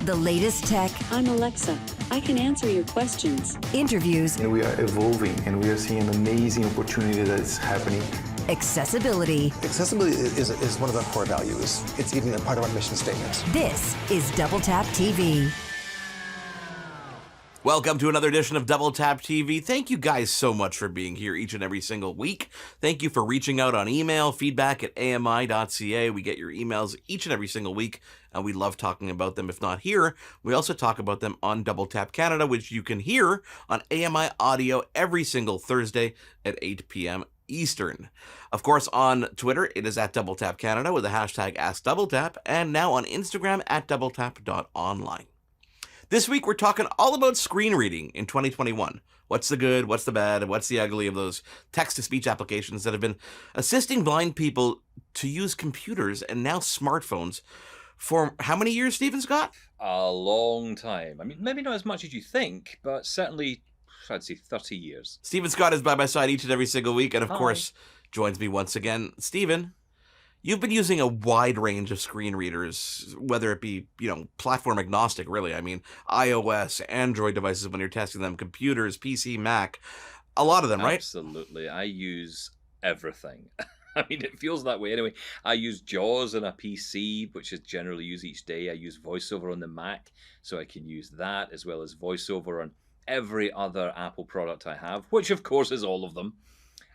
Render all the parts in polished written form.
The latest tech, I'm Alexa. I can answer your questions. interviews, And we are evolving, and we are seeing an amazing opportunity that is happening. accessibility. Accessibility is one of our core values. It's even a part of our mission statement. This is Double Tap TV. Welcome to another edition of Double Tap TV. Thank you guys so much for being here each and every single week. Thank you for reaching out on email, feedback at ami.ca. We get your emails each and every single week, and we love talking about them. If not here, we also talk about them on Double Tap Canada, which you can hear on AMI Audio every single Thursday at 8 p.m. Eastern. Of course, on Twitter, it is at Double Tap Canada with the hashtag AskDoubleTap, and now on Instagram at DoubleTap.online. This week, we're talking all about screen reading in 2021. What's the good, what's the bad, and what's the ugly of those text-to-speech applications that have been assisting blind people to use computers and now smartphones for how many years, Stephen Scott? A long time. I mean, maybe not as much as you think, but certainly, I'd say 30 years. Stephen Scott is by my side each and every single week, and of Hi. course, joins me once again. Stephen, you've been using a wide range of screen readers, whether it be, platform agnostic, really. I mean, iOS, Android devices when you're testing them, computers, PC, Mac, a lot of them, right? Absolutely. I use everything. I mean, it feels that way anyway. I use JAWS on a PC, which I generally use each day. I use VoiceOver on the Mac, so I can use that, as well as VoiceOver on every other Apple product I have, which of course is all of them.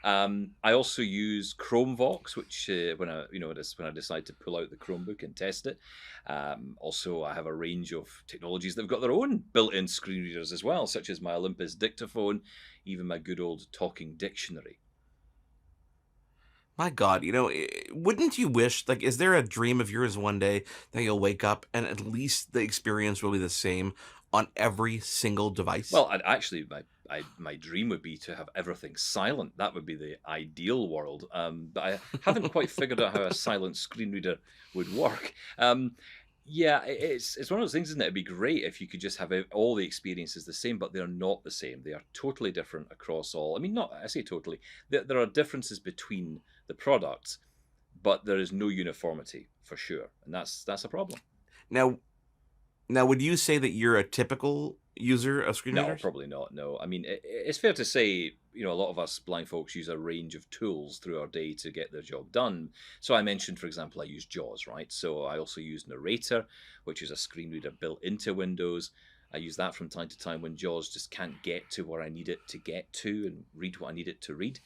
I also use Chromevox, which when I decide to pull out the Chromebook and test it. Also, I have a range of technologies that have got their own built-in screen readers as well, such as my Olympus dictaphone, even my good old talking dictionary. My God, wouldn't you wish, is there a dream of yours one day that you'll wake up and at least the experience will be the same on every single device? Well, my dream would be to have everything silent. That would be the ideal world. But I haven't quite figured out how a silent screen reader would work. Yeah, it's one of those things, isn't it? It'd be great if you could just have all the experiences the same, but they're not the same. They are totally different across all. I mean, I say totally. There are differences between the products, but there is no uniformity for sure, and that's a problem. Now, would you say that you're a typical user of screen readers? No, probably not. No, I mean, it's fair to say, a lot of us blind folks use a range of tools through our day to get their job done. So I mentioned, for example, I use JAWS, right? So I also use Narrator, which is a screen reader built into Windows. I use that from time to time when JAWS just can't get to where I need it to get to and read what I need it to read.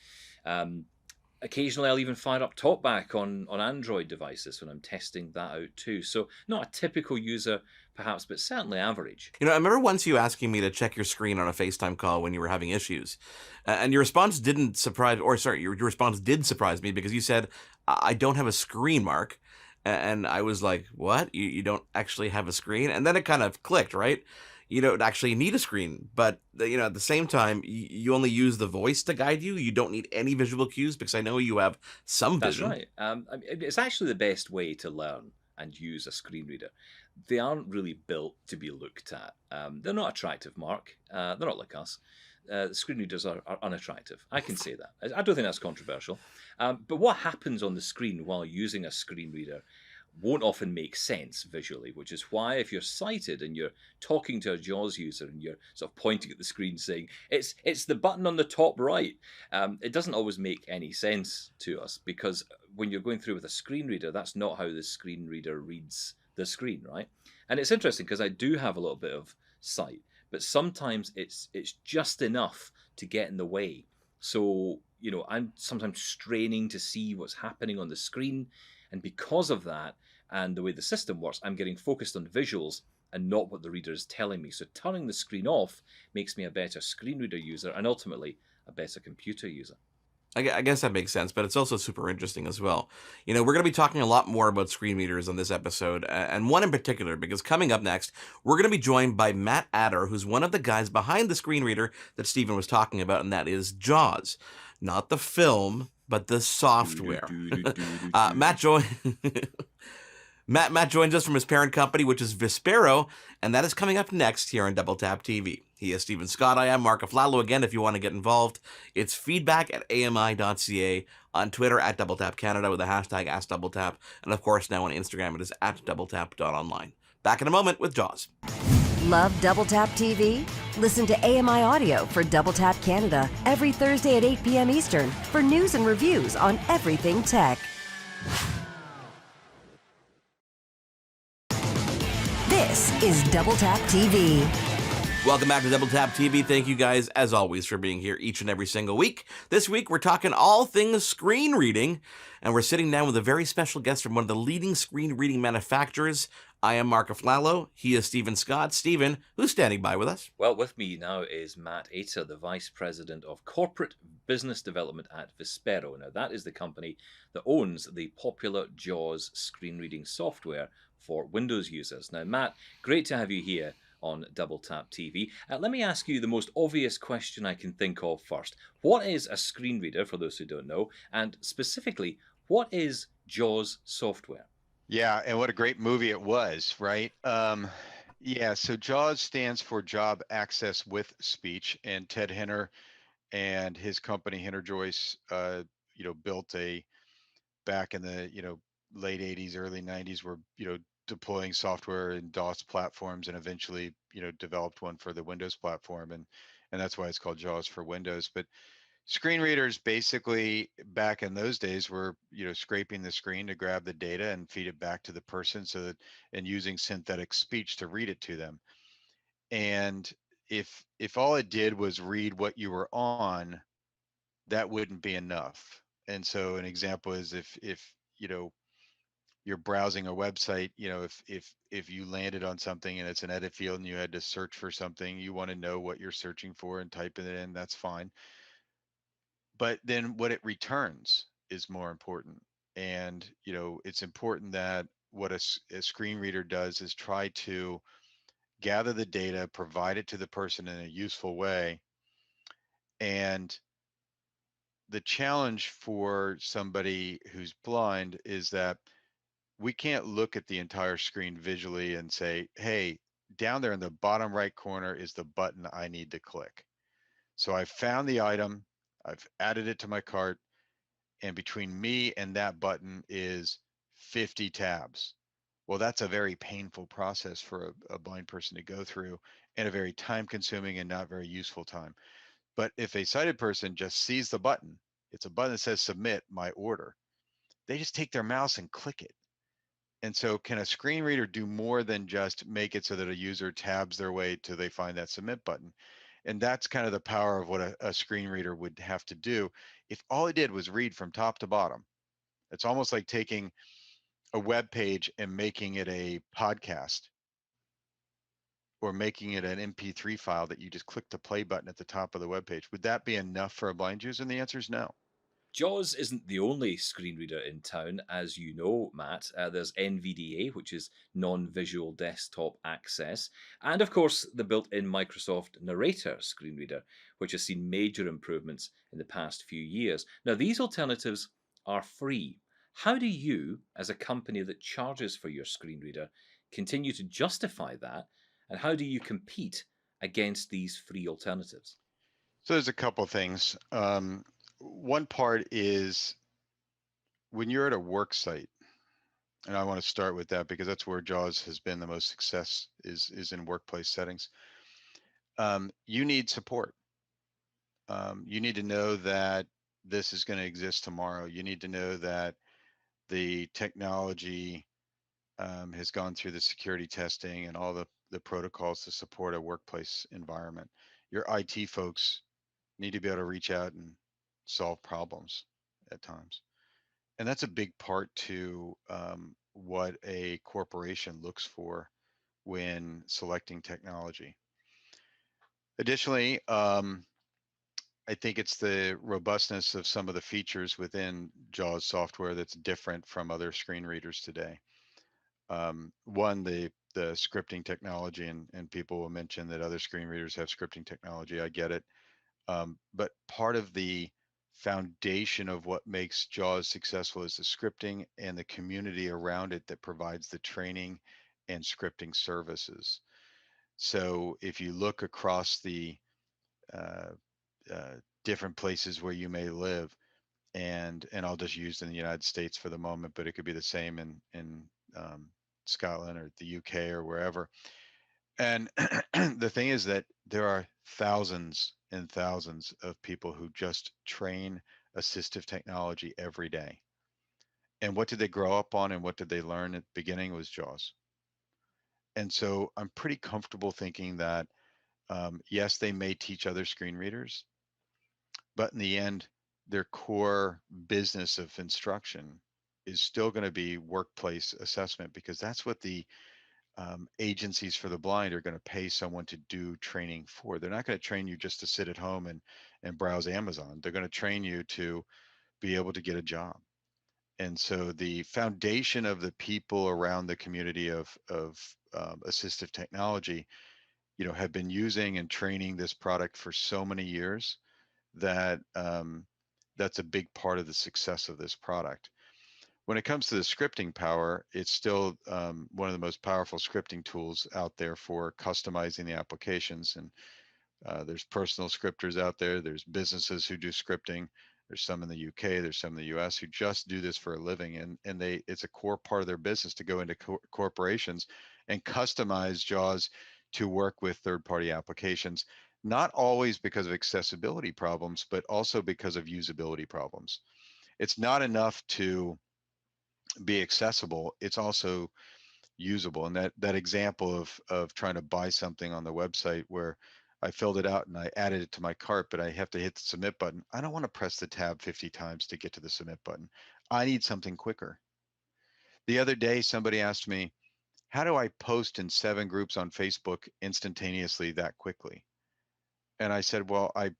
Occasionally, I'll even fire up TalkBack on Android devices when I'm testing that out too. So not a typical user, perhaps, but certainly average. I remember once you asking me to check your screen on a FaceTime call when you were having issues. And your response did surprise me because you said, I don't have a screen, Mark. And I was like, what? You don't actually have a screen? And then it kind of clicked, right? You don't actually need a screen, but at the same time, you only use the voice to guide you. You don't need any visual cues because I know you have some vision. That's right. It's actually the best way to learn and use a screen reader. They aren't really built to be looked at. They're not attractive, Mark. They're not like us. Screen readers are unattractive. I can say that. I don't think that's controversial. But what happens on the screen while using a screen reader won't often make sense visually, which is why if you're sighted and you're talking to a JAWS user and you're sort of pointing at the screen saying, it's the button on the top right, it doesn't always make any sense to us because when you're going through with a screen reader, that's not how the screen reader reads the screen, right? And it's interesting because I do have a little bit of sight, but sometimes it's just enough to get in the way. So, I'm sometimes straining to see what's happening on the screen. And because of that, and the way the system works, I'm getting focused on visuals and not what the reader is telling me. So turning the screen off makes me a better screen reader user and ultimately a better computer user. I guess that makes sense, but it's also super interesting as well. We're going to be talking a lot more about screen readers on this episode, and one in particular, because coming up next, we're going to be joined by Matt Adder, who's one of the guys behind the screen reader that Stephen was talking about, and that is JAWS. Not the film, but the software. Matt joins us from his parent company, which is Vispero, and that is coming up next here on Double Tap TV. He is Stephen Scott. I am Mark Aflalo. Again, if you want to get involved, it's feedback at ami.ca, on Twitter at Double Tap Canada with the hashtag AskDoubleTap, and of course now on Instagram it is at DoubleTap.online. Back in a moment with Jaws. Love Double Tap TV? Listen to AMI Audio for Double Tap Canada every Thursday at 8 p.m. Eastern for news and reviews on everything tech. This is Double Tap TV. Welcome back to Double Tap TV. Thank you guys, as always, for being here each and every single week. This week, we're talking all things screen reading, and we're sitting down with a very special guest from one of the leading screen reading manufacturers. I am Mark Aflalo. He is Stephen Scott. Stephen, who's standing by with us? Well, with me now is Matt Ater, the Vice President of Corporate Business Development at Vispero. Now, that is the company that owns the popular JAWS screen reading software for Windows users. Now, Matt, great to have you here on Double Tap TV. Let me ask you the most obvious question I can think of first. What is a screen reader, for those who don't know? And specifically, what is JAWS software? Yeah, and what a great movie it was, right? Yeah, so JAWS stands for Job Access with Speech, and Ted Henner and his company Henner Joyce, built back in the late '80s, early '90s, were deploying software in DOS platforms, and eventually developed one for the Windows platform, and that's why it's called JAWS for Windows. But screen readers basically back in those days were scraping the screen to grab the data and feed it back to the person, and using synthetic speech to read it to them. And if all it did was read what you were on, that wouldn't be enough. And so an example is if you're browsing a website, if you landed on something and it's an edit field and you had to search for something, you want to know what you're searching for and type it in, that's fine. But then what it returns is more important. And it's important that what a screen reader does is try to gather the data, provide it to the person in a useful way. And the challenge for somebody who's blind is that we can't look at the entire screen visually and say, hey, down there in the bottom right corner is the button I need to click. So I found the item, I've added it to my cart, and between me and that button is 50 tabs. Well, that's a very painful process for a blind person to go through, and a very time consuming and not very useful time. But if a sighted person just sees the button, it's a button that says submit my order, they just take their mouse and click it. And so can a screen reader do more than just make it so that a user tabs their way till they find that submit button? And that's kind of the power of what a screen reader would have to do. If all it did was read from top to bottom, it's almost like taking a web page and making it a podcast, or making it an MP3 file that you just click the play button at the top of the web page. Would that be enough for a blind user? And the answer is no. JAWS isn't the only screen reader in town, as you know, Matt. There's NVDA, which is non-visual desktop access, and of course the built-in Microsoft Narrator screen reader, which has seen major improvements in the past few years. Now, these alternatives are free. How do you, as a company that charges for your screen reader, continue to justify that, and how do you compete against these free alternatives? So there's a couple things. One part is when you're at a work site, and I want to start with that because that's where JAWS has been the most success, is in workplace settings. You need support. You need to know that this is going to exist tomorrow. You need to know that the technology has gone through the security testing and all the protocols to support a workplace environment. Your IT folks need to be able to reach out and solve problems at times. And that's a big part to what a corporation looks for when selecting technology. Additionally, I think it's the robustness of some of the features within JAWS software that's different from other screen readers today. One, the scripting technology, and people will mention that other screen readers have scripting technology. I get it. But part of the foundation of what makes JAWS successful is the scripting and the community around it that provides the training and scripting services. So if you look across the uh, different places where you may live, and I'll just use in the United States for the moment, but it could be the same in Scotland or the UK or wherever. And the thing is that there are thousands and thousands of people who just train assistive technology every day. And what did they grow up on and what did they learn at the beginning was JAWS. And so I'm pretty comfortable thinking that, yes, they may teach other screen readers, but in the end, their core business of instruction is still going to be workplace assessment, because that's what the agencies for the blind are going to pay someone to do training for. They're not going to train you just to sit at home and browse Amazon. They're going to train you to be able to get a job. And so the foundation of the people around the community of assistive technology, have been using and training this product for so many years that that's a big part of the success of this product. When it comes to the scripting power, it's still one of the most powerful scripting tools out there for customizing the applications. And there's personal scripters out there. There's businesses who do scripting. There's some in the UK. There's some in the US who just do this for a living, and it's a core part of their business to go into corporations and customize JAWS to work with third-party applications. Not always because of accessibility problems, but also because of usability problems. It's not enough to be accessible, it's also usable. And that example of trying to buy something on the website where I filled it out and I added it to my cart, but I have to hit the submit button. I don't want to press the tab 50 times to get to the submit button. I need something quicker. The other day, somebody asked me, how do I post in 7 groups on Facebook instantaneously that quickly? And I said, well, I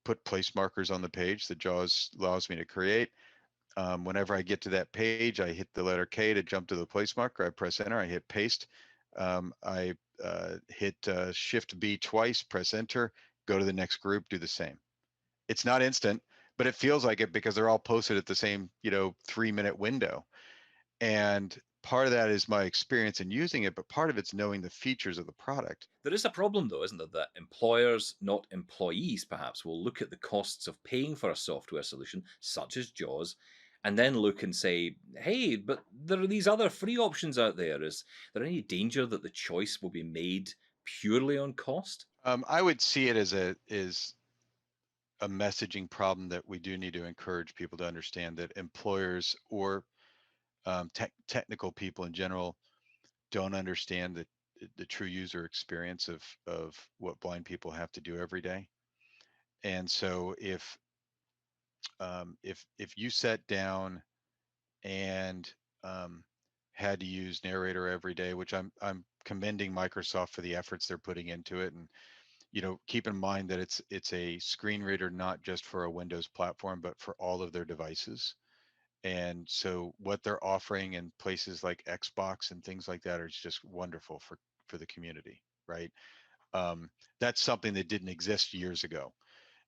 put place markers on the page that JAWS allows me to create. Whenever I get to that page, I hit the letter K to jump to the place marker. I press enter, I hit paste. I hit shift B twice, press enter, go to the next group, do the same. It's not instant, but it feels like it because they're all posted at the same, 3-minute window. And part of that is my experience in using it, but part of it's knowing the features of the product. There is a problem, though, isn't there, that employers, not employees perhaps, will look at the costs of paying for a software solution such as JAWS and then look and say, hey, but there are these other free options out there. Is there any danger that the choice will be made purely on cost? I would see it as a messaging problem that we do need to encourage people to understand, that employers or technical people in general don't understand the true user experience of what blind people have to do every day. And so if you sat down and had to use narrator every day, which I'm commending Microsoft for the efforts they're putting into it, and keep in mind that it's a screen reader not just for a Windows platform, but for all of their devices. And so what they're offering in places like Xbox and things like that are just wonderful for the community, right? That's something that didn't exist years ago.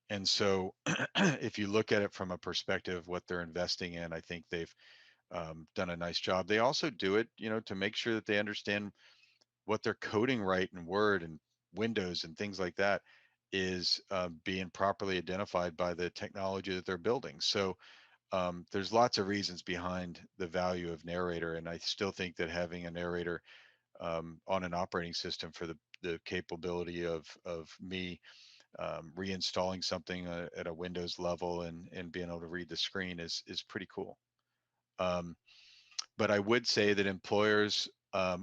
And so if you look at it from a perspective of what they're investing in, I think they've done a nice job. They also do it, to make sure that they understand what they're coding right in Word and Windows and things like that is being properly identified by the technology that they're building. So there's lots of reasons behind the value of narrator, and I still think that having a narrator on an operating system for the capability of me reinstalling something at a Windows level and being able to read the screen is pretty cool. But I would say that employers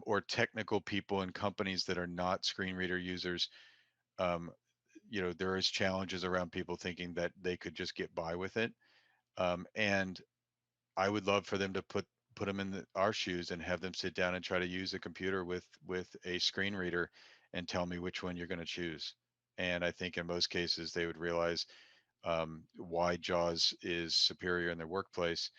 or technical people in companies that are not screen reader users, there is challenges around people thinking that they could just get by with it. And I would love for them to put them in our shoes and have them sit down and try to use a computer with a screen reader and tell me which one you're going to choose. And I think in most cases they would realize why JAWS is superior in their workplace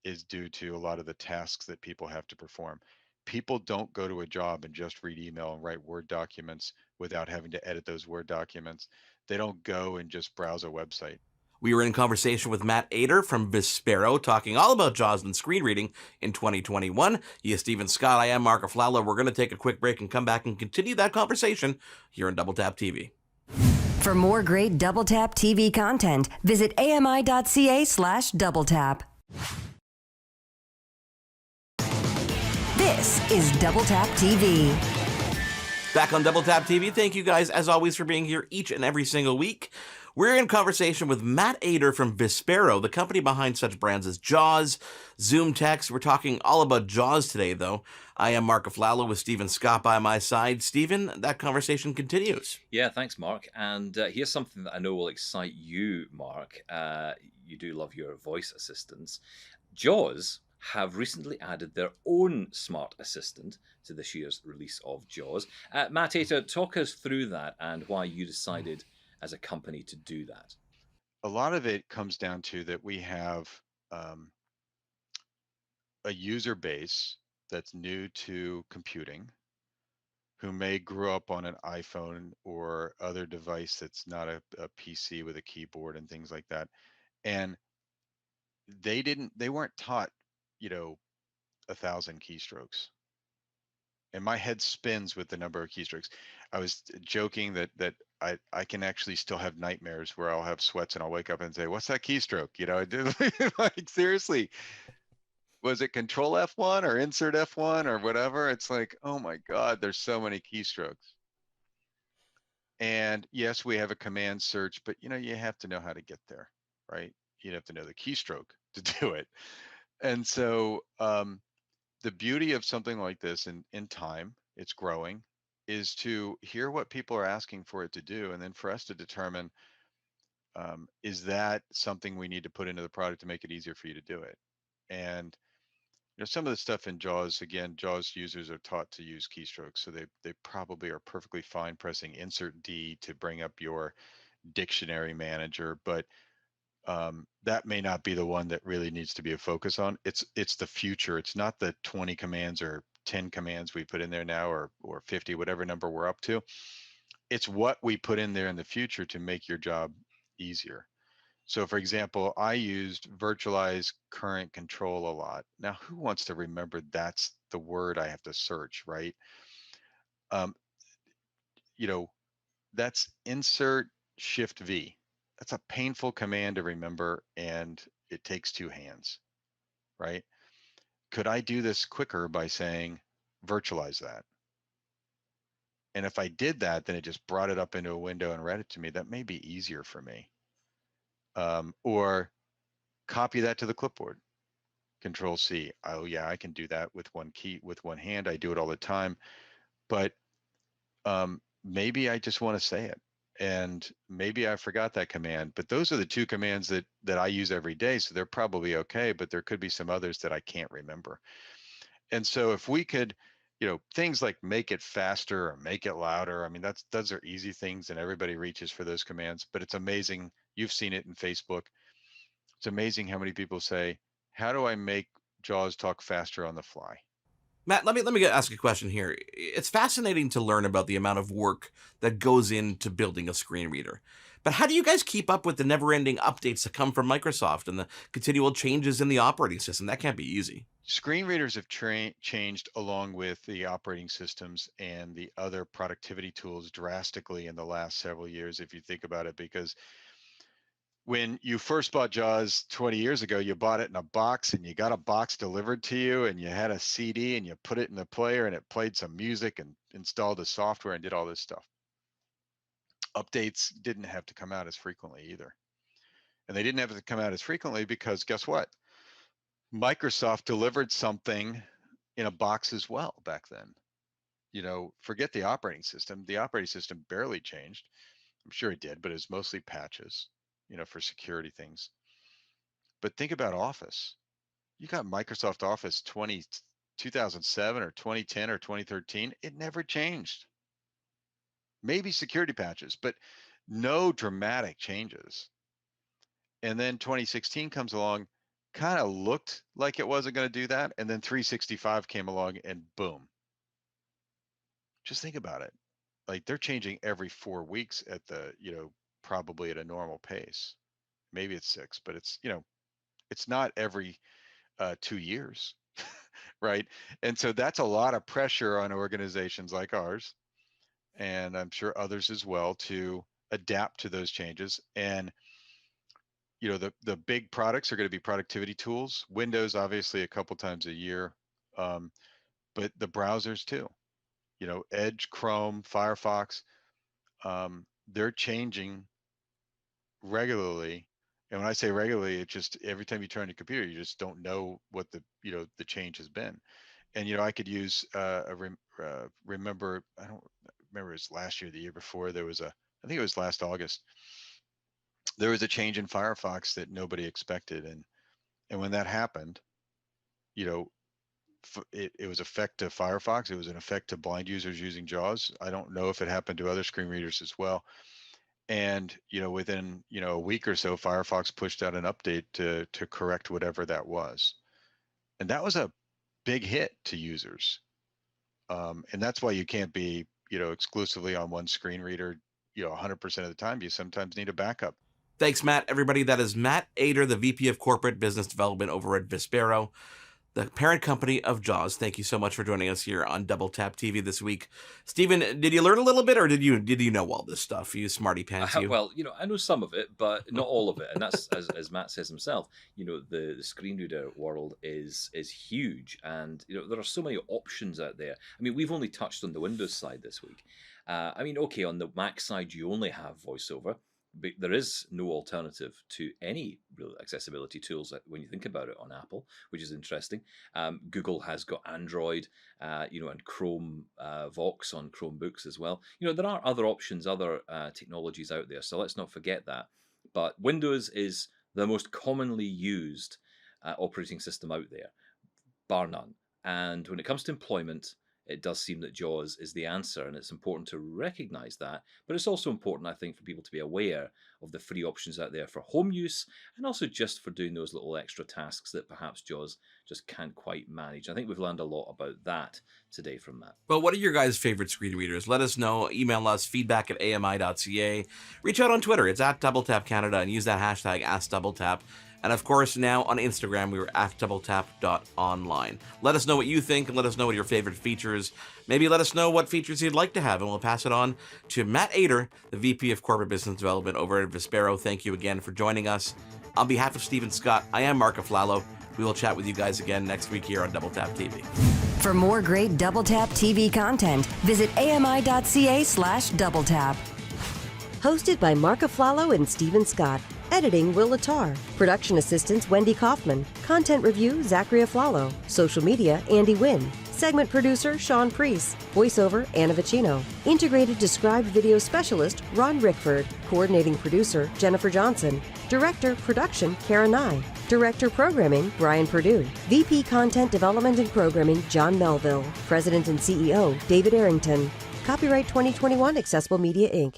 is due to a lot of the tasks that people have to perform. People don't go to a job and just read email and write Word documents without having to edit those Word documents. They don't go and just browse a website. We were in conversation with Matt Ader from Vispero, talking all about JAWS and screen reading in 2021. He is Stephen Scott. I am Mark Aflalo. We're going to take a quick break and come back and continue that conversation here on Double Tap TV. For more great Double Tap TV content, visit ami.ca/doubletap. This is Double Tap TV. Back on Double Tap TV, thank you guys, as always, for being here each and every single week. We're in conversation with Matt Ader from Vispero, the company behind such brands as Jaws, Zoom Text. We're talking all about Jaws today, though. I am Mark Aflalo with Stephen Scott by my side. Stephen, that conversation continues. Yeah, thanks, Mark. And here's something that I know will excite you, Mark. You do love your voice assistants. Jaws have recently added their own smart assistant to this year's release of Jaws. Matt Ater, talk us through that and why you decided as a company to do that. A lot of it comes down to that we have um, a user base that's new to computing who may grow up on an iPhone or other device that's not a PC with a keyboard and things like that. And they weren't taught, you know, 1,000 keystrokes. And my head spins with the number of keystrokes. I was joking that I can actually still have nightmares where I'll have sweats and I'll wake up and say, "What's that keystroke?" You know, like seriously, was it Control F1 or Insert F1 or whatever? It's like, oh my God, there's so many keystrokes. And yes, we have a command search, but you know, you have to know how to get there, right? You have to know the keystroke to do it. And so the beauty of something like this in time, it's growing, is to hear what people are asking for it to do, and then for us to determine, is that something we need to put into the product to make it easier for you to do it? And you know, some of the stuff in JAWS, again, JAWS users are taught to use keystrokes, so they probably are perfectly fine pressing Insert D to bring up your dictionary manager, but that may not be the one that really needs to be a focus on. It's the future. It's not the 20 commands or 10 commands we put in there now, or 50, whatever number we're up to. It's what we put in there in the future to make your job easier. So for example, I used virtualize current control a lot. Now, who wants to remember that's the word I have to search, right? Um, you know, that's insert shift V. That's a painful command to remember, and it takes two hands, right? Could I do this quicker by saying virtualize that? And if I did that, then it just brought it up into a window and read it to me. That may be easier for me. Or copy that to the clipboard. Control C. Oh yeah, I can do that with one key, with one hand. I do it all the time. But maybe I just want to say it, and maybe I forgot that command. But those are the two commands that I use every day, so they're probably okay. But there could be some others that I can't remember. And so if we could, you know, things like make it faster or make it louder, I mean, those are easy things, and everybody reaches for those commands. But it's amazing. You've seen it in Facebook. It's amazing how many people say, "How do I make JAWS talk faster on the fly?" Matt, let me ask a question here. It's fascinating to learn about the amount of work that goes into building a screen reader. But how do you guys keep up with the never-ending updates that come from Microsoft and the continual changes in the operating system? That can't be easy. Screen readers have changed along with the operating systems and the other productivity tools drastically in the last several years, if you think about it, because when you first bought JAWS 20 years ago, you bought it in a box and you got a box delivered to you, and you had a CD and you put it in the player and it played some music and installed the software and did all this stuff. Updates didn't have to come out as frequently either. And they didn't have to come out as frequently because guess what? Microsoft delivered something in a box as well back then. You know, forget the operating system. The operating system barely changed. I'm sure it did, but it was mostly patches, you know, for security things. But think about Office. You got Microsoft Office 2007 or 2010 or 2013. It never changed. Maybe security patches, but no dramatic changes. And then 2016 comes along, kind of looked like it wasn't going to do that. And then 365 came along and boom. Just think about it. Like they're changing every 4 weeks at the, you know, probably at a normal pace. Maybe it's 6, but it's, you know, it's not every 2 years, right? And so that's a lot of pressure on organizations like ours, and I'm sure others as well, to adapt to those changes. And you know, the big products are going to be productivity tools. Windows, obviously, a couple times a year. Um, but the browsers too. Edge, Chrome, Firefox, they're changing regularly. And when I say regularly, it's just every time you turn your computer, you just don't know what the change has been. And I could use remember, I don't remember, it was last year, the year before, there was I think it was last August, there was a change in Firefox that nobody expected, and when that happened, you know, it was effect to Firefox. It was an effect to blind users using JAWS. I don't know if it happened to other screen readers as well. And within a week or so, Firefox pushed out an update to correct whatever that was, and that was a big hit to users. And that's why you can't be exclusively on one screen reader 100% of the time. You sometimes need a backup. Thanks, Matt. Everybody, that is Matt Ader, the VP of Corporate Business Development over at Vispero, the parent company of JAWS. Thank you so much for joining us here on Double Tap TV this week. Stephen, did you learn a little bit, or did you know all this stuff? You smarty pants, you. Well, I know some of it, but not all of it. And that's, as Matt says himself, the screen reader world is huge, and there are so many options out there. I mean, we've only touched on the Windows side this week. Okay, on the Mac side, you only have VoiceOver. But there is no alternative to any real accessibility tools when you think about it on Apple, which is interesting. Google has got Android, and Chrome Vox on Chromebooks as well. There are other options, other technologies out there, so let's not forget that. But Windows is the most commonly used operating system out there, bar none. And when it comes to employment, it does seem that JAWS is the answer, and it's important to recognize that. But it's also important, I think, for people to be aware of the free options out there for home use, and also just for doing those little extra tasks that perhaps JAWS just can't quite manage. I think we've learned a lot about that today from Matt. Well, what are your guys' favorite screen readers? Let us know. Email us, feedback@ami.ca. Reach out on Twitter. It's @DoubleTapCanada, and use that hashtag #AskDoubleTap. And of course, now on Instagram, we were @doubletap.online. Let us know what you think, and let us know what your favorite features. Maybe let us know what features you'd like to have, and we'll pass it on to Matt Ader, the VP of Corporate Business Development over at Vispero. Thank you again for joining us. On behalf of Stephen Scott, I am Mark Aflalo. We will chat with you guys again next week here on Double Tap TV. For more great Double Tap TV content, visit ami.ca/doubletap. Hosted by Mark Aflalo and Stephen Scott. Editing, Will Latar. Production assistants, Wendy Kaufman. Content review, Zachary Aflalo. Social media, Andy Wynn. Segment producer, Sean Priest. Voiceover, Anna Vicino. Integrated Described Video Specialist, Ron Rickford. Coordinating producer, Jennifer Johnson. Director, Production, Karen Nye. Director, Programming, Brian Perdue. VP Content Development and Programming, John Melville. President and CEO, David Arrington. Copyright 2021, Accessible Media, Inc.